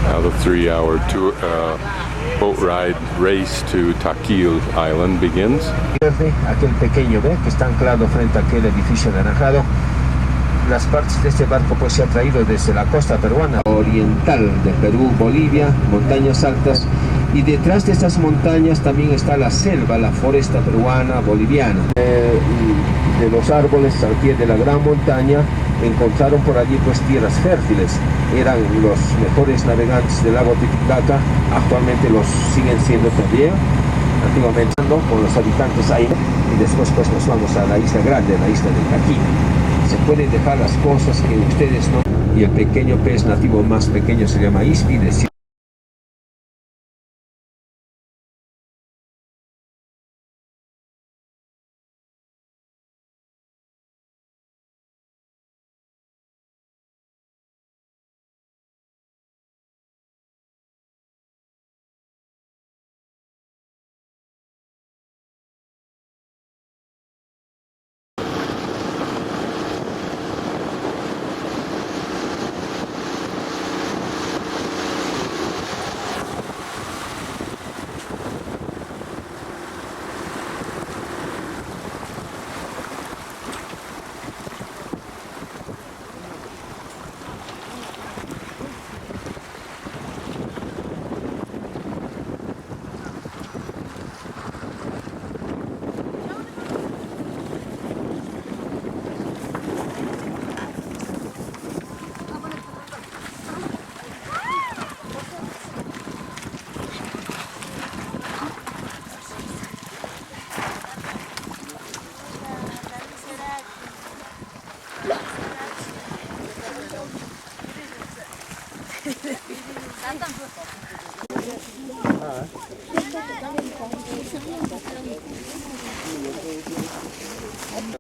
Now the 3-hour boat ride race to Taquile Island begins. Aquel pequeño, ¿ve? Que está anclado frente a aquel edificio anaranjado. Las partes de este barco pues se ha traído desde la costa peruana oriental de Perú, Bolivia, montañas altas, y detrás de estas montañas también está la selva, la foresta peruana, boliviana. De los árboles al pie de la gran montaña encontraron por allí pues tierras fértiles. Eran los mejores navegantes del lago Titicaca, actualmente los siguen siendo todavía. Antiguamente con los habitantes ahí, y después pues nos vamos a la isla grande, la isla de Taquile. Se pueden dejar las cosas que ustedes no, y el pequeño pez nativo más pequeño se llama ispi.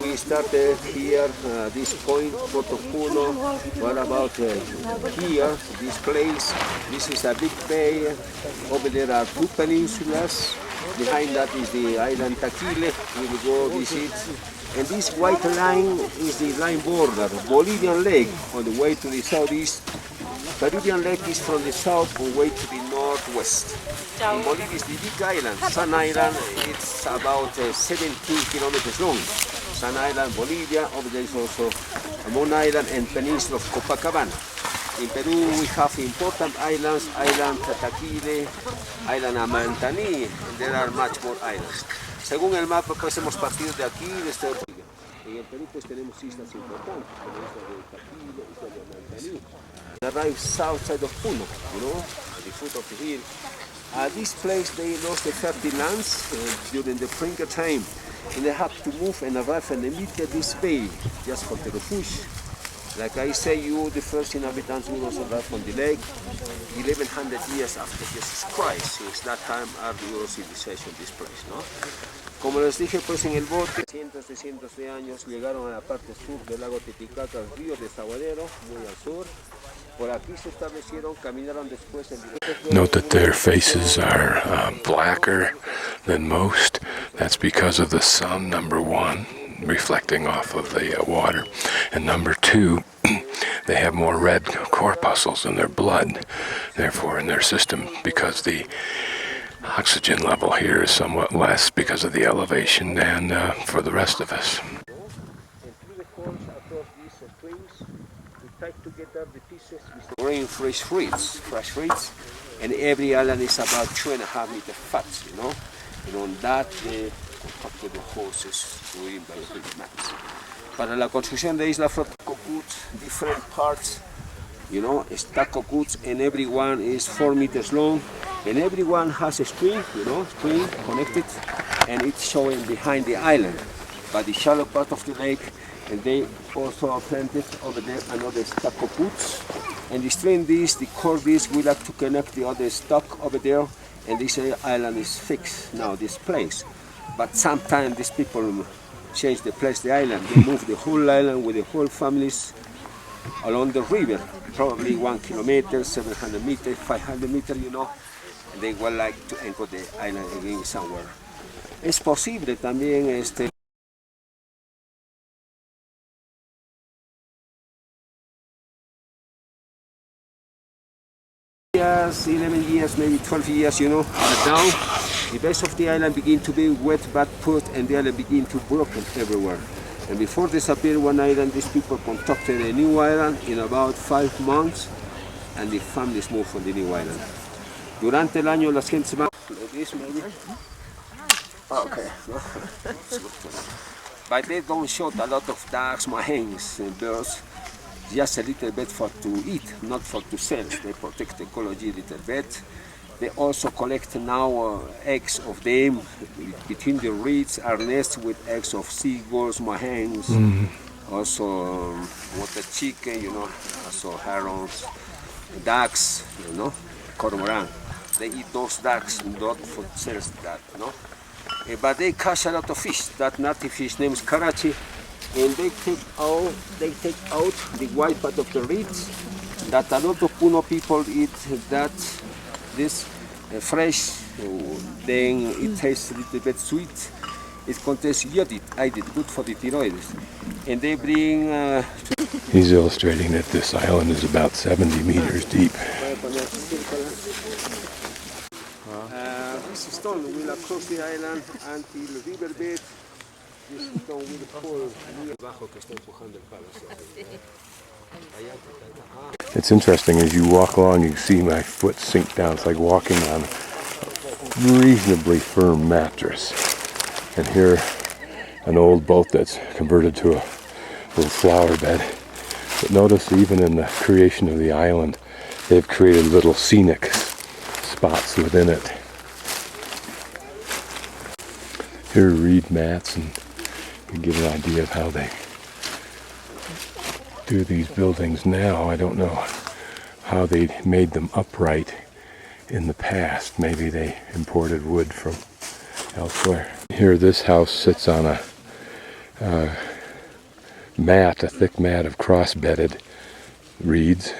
We started here, this point, Puno. What about here, this place? This is a big bay. Over there are 2 peninsulas. Behind that is the island Taquile. We will go visit. And this white line is the line border, Bolivian Lake, on the way to the southeast. Peruvian Lake is from the south on the way to the northwest. In Bolivia is the big island, Sun Island. It's about 17 kilometers long. Sun Island, Bolivia. Over there is also Moon Island and Peninsula of Copacabana. In Peru we have important islands, Island Taquile, Island Amantani, and there are much more islands. Según el mapa pues hemos partido de aquí, de este otro. En el Perú pues tenemos islas importantes, como isla de Taquile, isla de Amantani. Arrive south side of Puno, you know, at the foot of the hill. At this place they lost the fertile lands during the spring time, and they have to move and arrive and meet this bay just for the refuge. Like I say, you, the first inhabitants will also arrive on the lake 1100 years after Jesus Christ. Since that time are the Euro civilization this place, no? Como les dije pues en el bote, cientos de años llegaron a la parte sur del lago Titicaca, el río de Saguadero, muy al sur. Por aquí se establecieron, caminaron después el... Note that their faces are blacker than most. That's because of the sun, number one, reflecting off of the water. And number two, they have more red corpuscles in their blood, therefore in their system, because the oxygen level here is somewhat less because of the elevation than for the rest of us. Together the pieces with growing fresh fruits, and every island is about 2.5 meters fat, you know. And on that they compacted the horses doing by big mats. Para la construcción de isla from cocoons, different parts, you know, stack cocoons, and every one is 4 meters long, and every one has a string, you know, string connected, and it's showing behind the island, by the shallow part of the lake. And they also planted over there another stack of boots. And the string this, the core this, we like to connect the other stack over there. And this island is fixed now, this place. But sometimes these people change the place, the island. They move the whole island with the whole families along the river, probably 1 kilometer, 700 meters, 500 meters, you know. And they would like to anchor the island again somewhere. Es posible también este. 11 years, maybe 12 years, you know. But now, the base of the island begin to be wet, bad put, and the island begin to broken everywhere. And before disappear one island, these people constructed a new island in about 5 months, and the families moved from the new island. Durante el año las gentes van. This maybe. Okay. But they don't shoot a lot of ducks, hens, and birds. Just a little bit for to eat, not for to sell. They protect the ecology a little bit. They also collect now eggs of them. Between the reeds are nests with eggs of seagulls, hens, also water chicken, you know, also herons, ducks, you know, cormorant. They eat those ducks, not for sales that, you know. But they catch a lot of fish. That native fish name is karachi. And they take out the white part of the reeds that a lot of Puno people eat this fresh, then it tastes a little bit sweet. It contains iodide, good for the thyroid. And they bring... He's illustrating that this island is about 70 meters deep. This stone will across the island until the riverbed. It's interesting, as you walk along, you see my foot sink down. It's like walking on a reasonably firm mattress. And here, an old boat that's converted to a little flower bed. But notice, even in the creation of the island, they've created little scenic spots within it. Here are reed mats, and you get an idea of how they do these buildings now. I don't know how they made them upright in the past. Maybe they imported wood from elsewhere. Here, this house sits on a mat, a thick mat of cross-bedded reeds.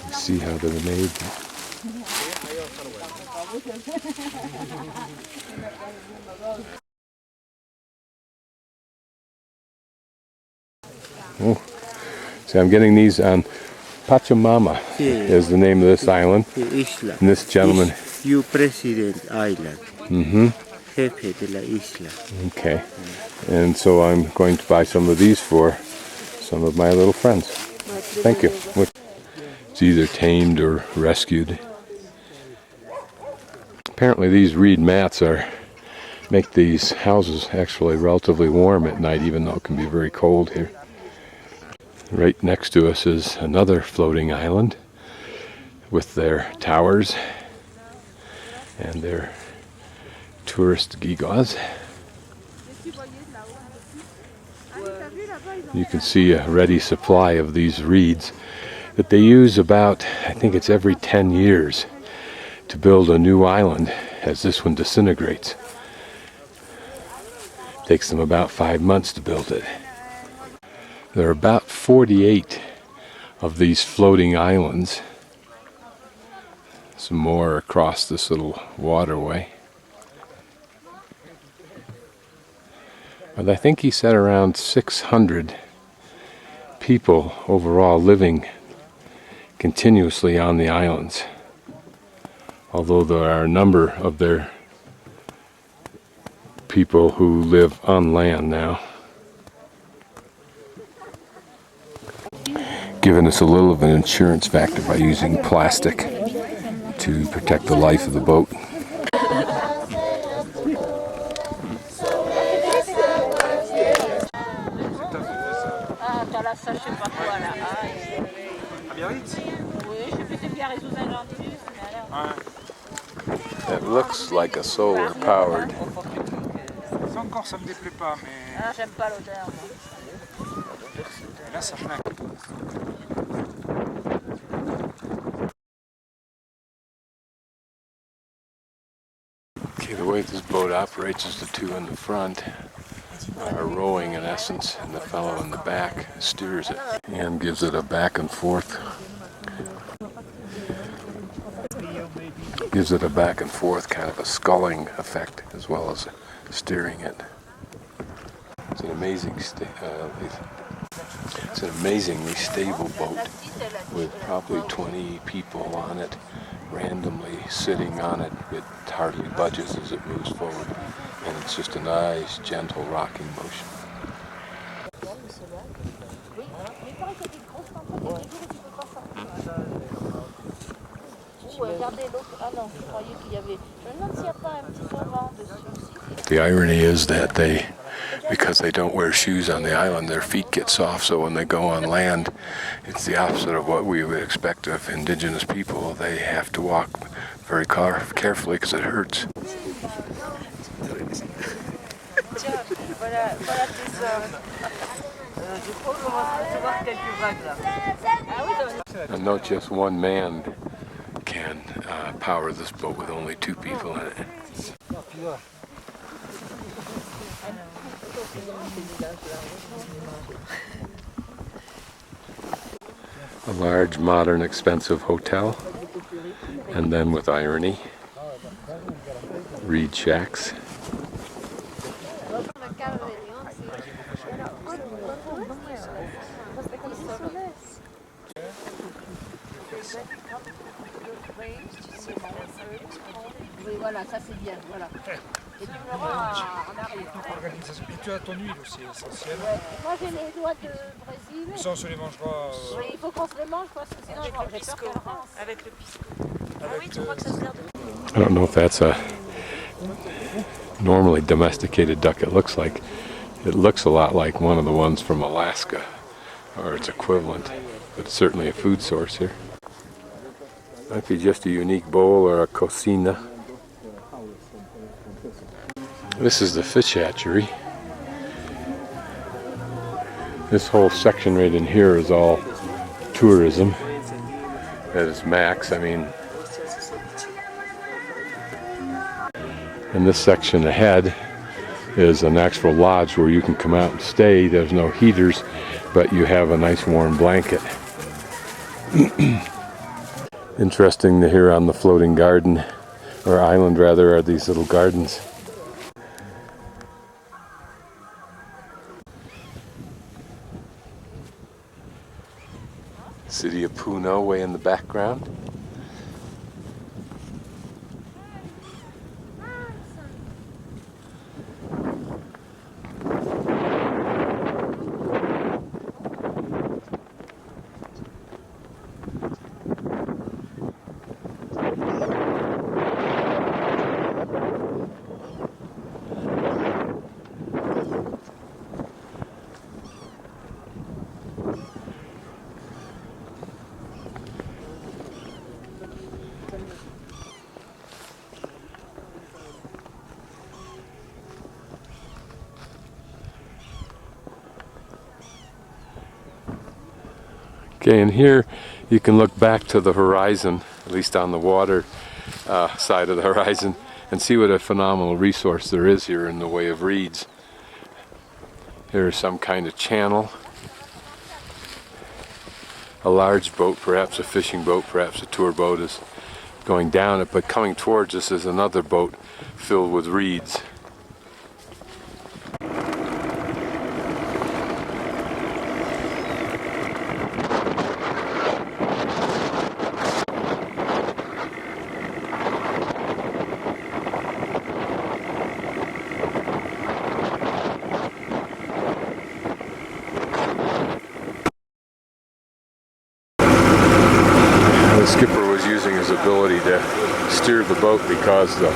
You see how they're made. Oh, see, I'm getting these on Pachamama is the name of this island. Isla. And this gentleman. You President Island. Jefe de la isla. Okay. And so I'm going to buy some of these for some of my little friends. Thank you. It's either tamed or rescued. Apparently these reed mats make these houses actually relatively warm at night, even though it can be very cold here. Right next to us is another floating island with their towers and their tourist gewgaws. You can see a ready supply of these reeds that they use about, I think it's every 10 years to build a new island as this one disintegrates. It takes them about 5 months to build it. There are about 48 of these floating islands. Some more across this little waterway. But I think he said around 600 people overall living continuously on the islands. Although there are a number of their people who live on land now. Giving us a little of an insurance factor by using plastic to protect the life of the boat. It looks like a solar powered. Ça encore, ça me déplaît pas, mais... Ah, j'aime pas l'odeur. Là, ça flingue. Okay, the way this boat operates is the two in the front are rowing in essence, and the fellow in the back steers it and gives it a back and forth. Gives it a back and forth kind of a sculling effect as well as steering it. It's an amazingly stable boat with probably 20 people on it, randomly sitting on it. It hardly budges as it moves forward, and it's just a nice, gentle rocking motion. The irony is that because they don't wear shoes on the island, their feet get soft, so when they go on land, it's the opposite of what we would expect of indigenous people. They have to walk very carefully because it hurts. And not just one man can power this boat with only two people in it. A large, modern, expensive hotel, and then with irony, reed shacks. Et tu as ton huile aussi, essentielle. Moi j'ai les doigts de Brésil. Ça on se les mangera. Oui, il faut qu'on se les mange parce que sinon Avec le pisco. Avec le pisco. Ah oui, tu crois que ça sert de... I don't know if that's a normally domesticated duck. It looks a lot like one of the ones from Alaska, or its equivalent, but it's certainly a food source here. Might be just a unique bowl or a cocina. This is the fish hatchery. This whole section right in here is all tourism at its max. I mean, and this section ahead is an actual lodge where you can come out and stay. There's no heaters, but you have a nice warm blanket. Interesting to hear on the floating garden, or island rather, are these little gardens. City of Puno way in the background. Okay, and here you can look back to the horizon, at least on the water side of the horizon, and see what a phenomenal resource there is here in the way of reeds. Here's some kind of channel. A large boat, perhaps a fishing boat, perhaps a tour boat, is going down it, but coming towards us is another boat filled with reeds. The skipper was using his ability to steer the boat because the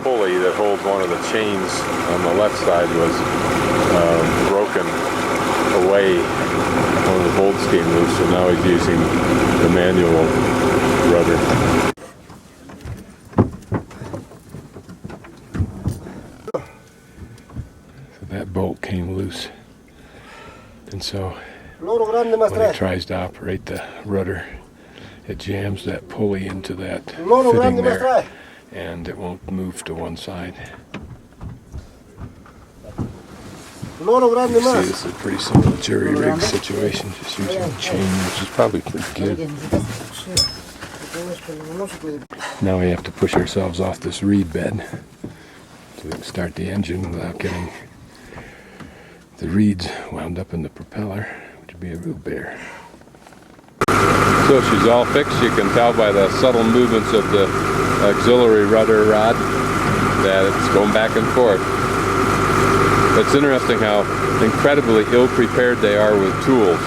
pulley that holds one of the chains on the left side was broken away. One of the bolts came loose, so now he's using the manual rudder. So that bolt came loose, and so when he tries to operate the rudder, it jams that pulley into that fitting there, and it won't move to one side. You see, this is a pretty simple jury rig situation, just using a chain, which is probably pretty good. Now we have to push ourselves off this reed bed so we can start the engine without getting the reeds wound up in the propeller, which would be a real bear. So she's all fixed. You can tell by the subtle movements of the auxiliary rudder rod that it's going back and forth. It's interesting how incredibly ill-prepared they are with tools.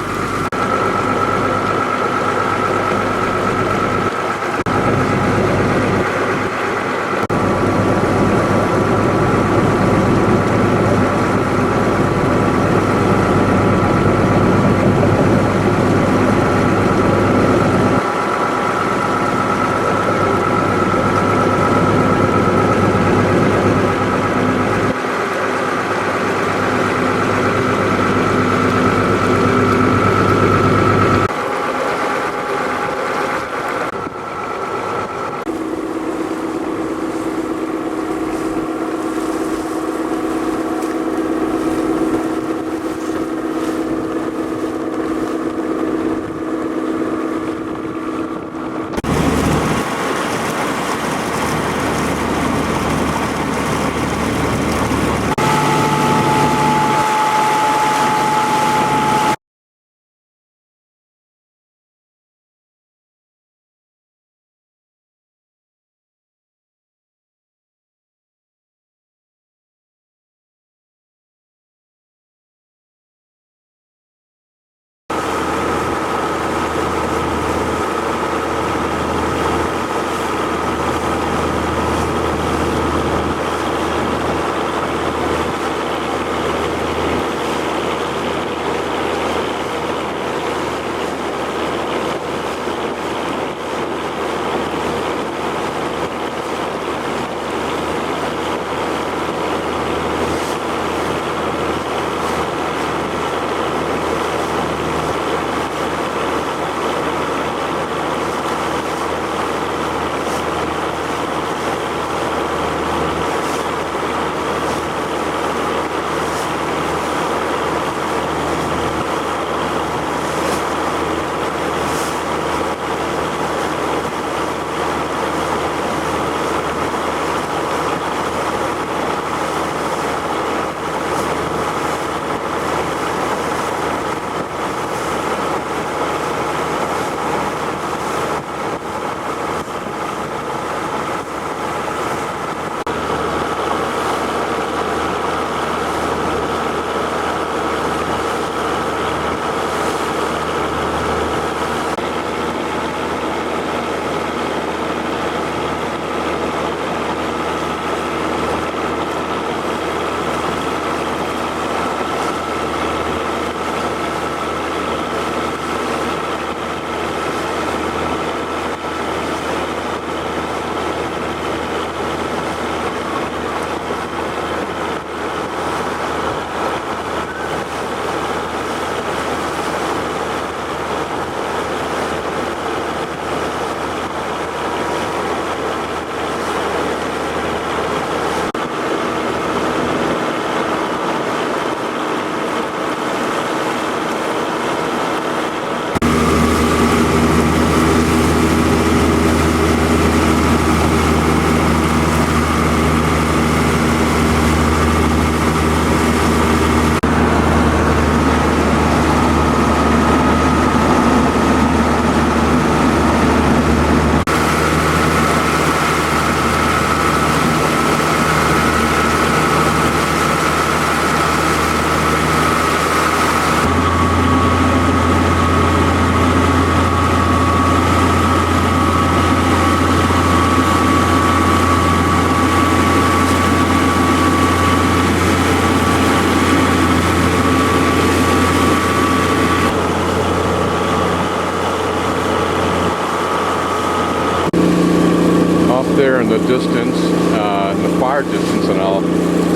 there in the distance, in the far distance, and I'll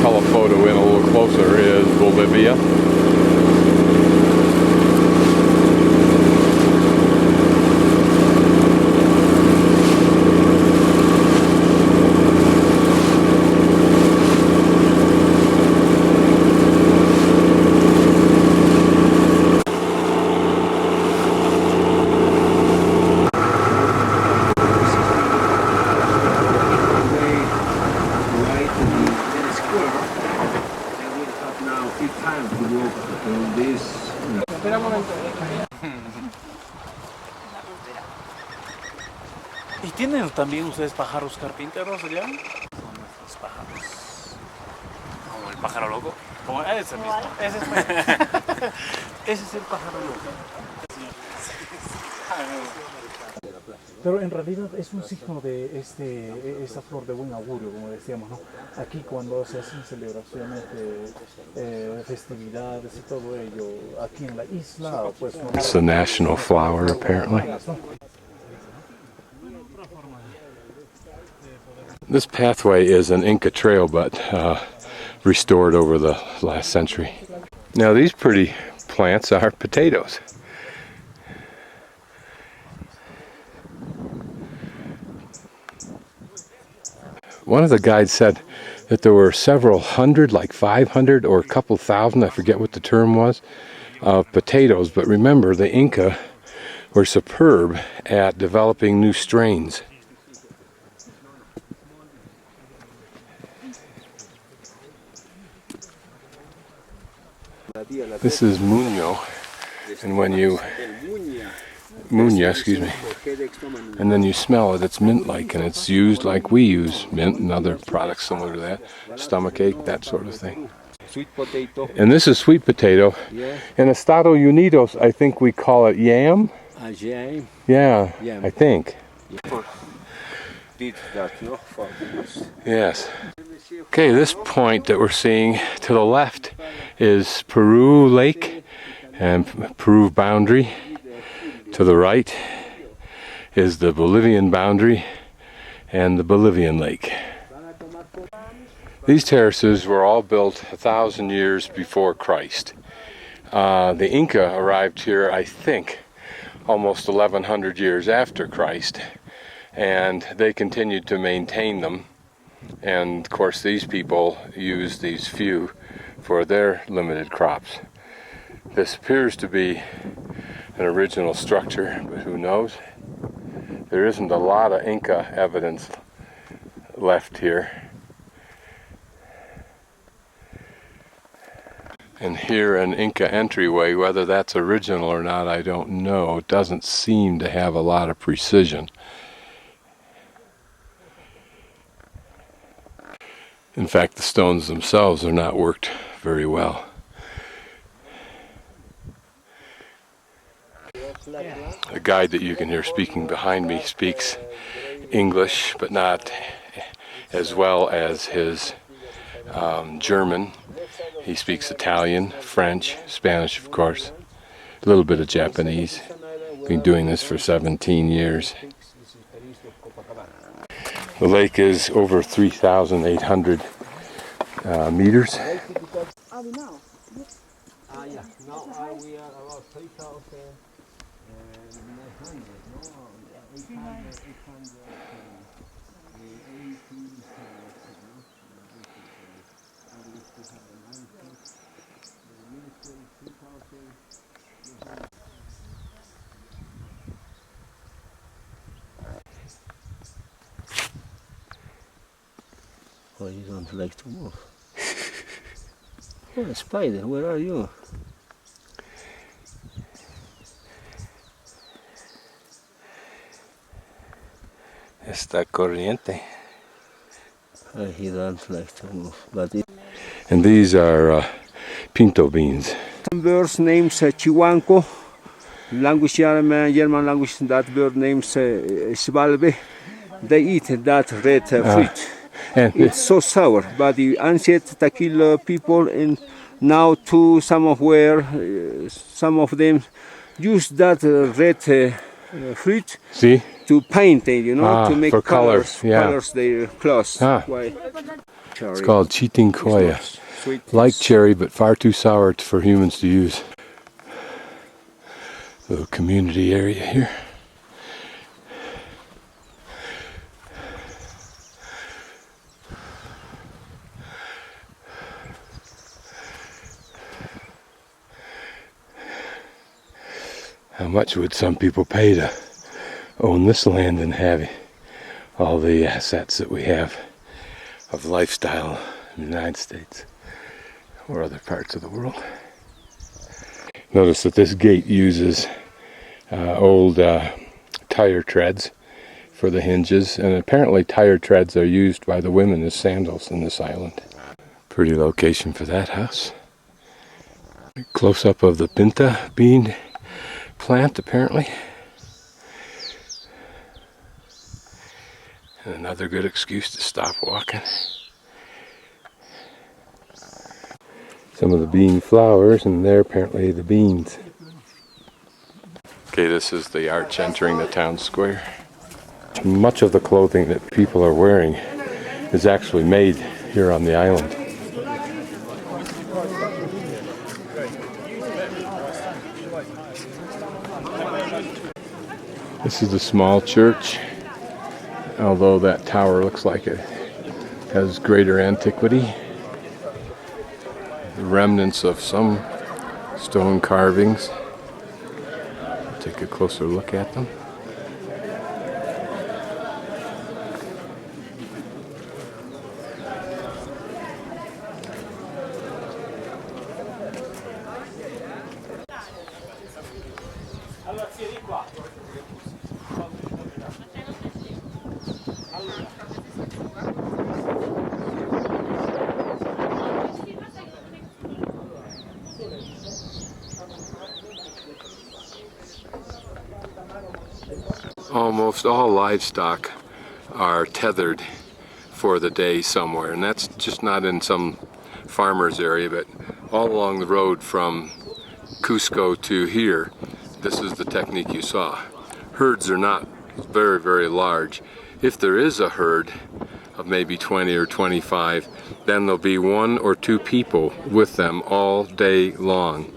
tell a photo in a little closer, is Bolivia. ¿Tienen también ustedes pájaros carpinteros allá? Son estos pájaros. Como el pájaro loco. Como ese mismo. Ese es, ese es el pájaro loco. Pero en realidad es un signo de esta flor de buen augurio, como decíamos, ¿no? Aquí cuando se hacen celebraciones de festividades y todo ello, aquí en la isla, pues... It's the national flower, apparently. This pathway is an Inca trail, but restored over the last century. Now these pretty plants are potatoes. One of the guides said that there were several hundred, like 500 or a couple thousand, I forget what the term was, of potatoes. But remember, the Inca were superb at developing new strains. This is Muño, and when you Muña, excuse me, and then you smell it, it's mint-like, and it's used like we use mint and other products similar to that, stomach ache, that sort of thing. Sweet potato. And this is sweet potato. Yeah. In Estados Unidos, I think we call it yam. Yam. Yeah, Yam. I think. Did that, no? For use. Yes. Okay, this point that we're seeing to the left is Peru Lake and Peru boundary. To the right is the Bolivian boundary and the Bolivian lake. These terraces were all built 1,000 years before Christ. The Inca arrived here, I think, almost 1,100 years after Christ, and they continued to maintain them. And of course these people used these few for their limited crops. This appears to be an original structure, but who knows? There isn't a lot of Inca evidence left here. And here an Inca entryway, whether that's original or not, I don't know. It doesn't seem to have a lot of precision. In fact, the stones themselves are not worked very well. The guide that you can hear speaking behind me speaks English, but not as well as his German. He speaks Italian, French, Spanish, of course, a little bit of Japanese. Been doing this for 17 years. The lake is over 3,800 meters. Yeah. Now we are about 3,000. Oh, you don't like to move. Oh, spider, where are you? Está corriente. He don't like to move. But And these are pinto beans. some birds names Chihuanco. Language German language. That bird names Schwalbe. They eat that red fruit. And It's so sour. But the ancient Taquile people and now too some of them use that red fruit see? to paint it, to make for colors, yeah. colors their clothes. Why? It's called Chitincoya. Sweet. Like cherry, but far too sour for humans to use. Little community area here. How much would some people pay to own this land and have all the assets that we have of lifestyle in the United States or other parts of the world? Notice that this gate uses old tire treads for the hinges, and apparently tire treads are used by the women as sandals in this island. Pretty location for that house. Close up of the pinta bean plant apparently. And another good excuse to stop walking. Some of the bean flowers, and they're apparently the beans. Okay, this is the arch entering the town square. Much of the clothing that people are wearing is actually made here on the island. This is a small church, although that tower looks like it has greater antiquity. The remnants of some stone carvings. Take a closer look at them. Almost all livestock are tethered for the day somewhere, and that's just not in some farmer's area, but all along the road from Cusco to here. This is the technique you saw. Herds are not very, very large. If there is a herd of maybe 20 or 25, then there'll be 1 or 2 people with them all day long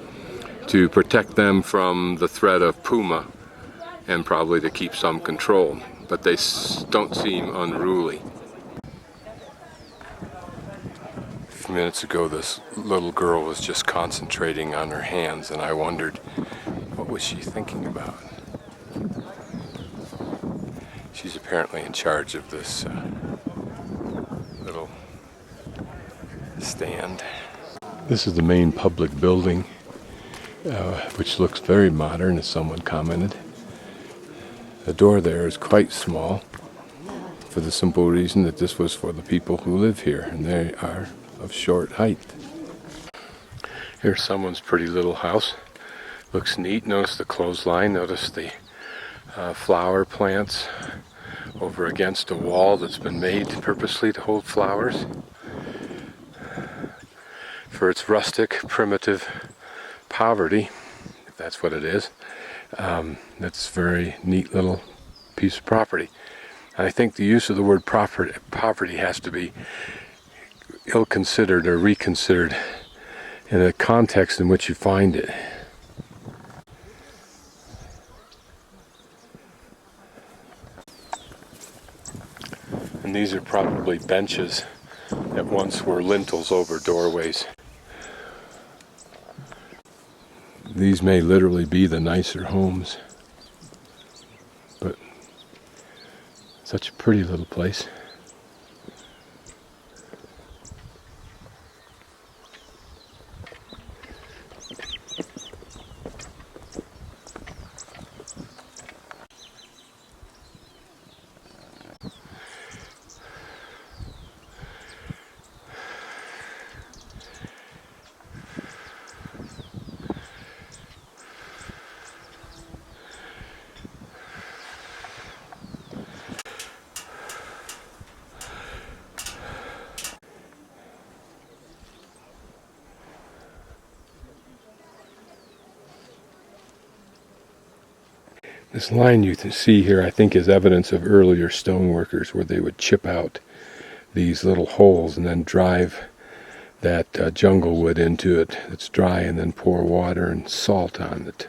to protect them from the threat of puma, and probably to keep some control, but they don't seem unruly. A few minutes ago, this little girl was just concentrating on her hands, and I wondered, what was she thinking about? She's apparently in charge of this little stand. This is the main public building, which looks very modern, as someone commented. The door there is quite small, for the simple reason that this was for the people who live here, and they are of short height. Here's someone's pretty little house. Looks neat. Notice the clothesline. Notice the flower plants over against a wall that's been made purposely to hold flowers. For its rustic, primitive poverty, if that's what it is, that's a very neat little piece of property. And I think the use of the word poverty has to be ill-considered or reconsidered in the context in which you find it. And these are probably benches that once were lintels over doorways. These may literally be the nicer homes, but such a pretty little place. This line you can see here, I think, is evidence of earlier stoneworkers, where they would chip out these little holes and then drive that jungle wood into it that's dry, and then pour water and salt on it,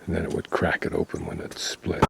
and then it would crack it open when it's split.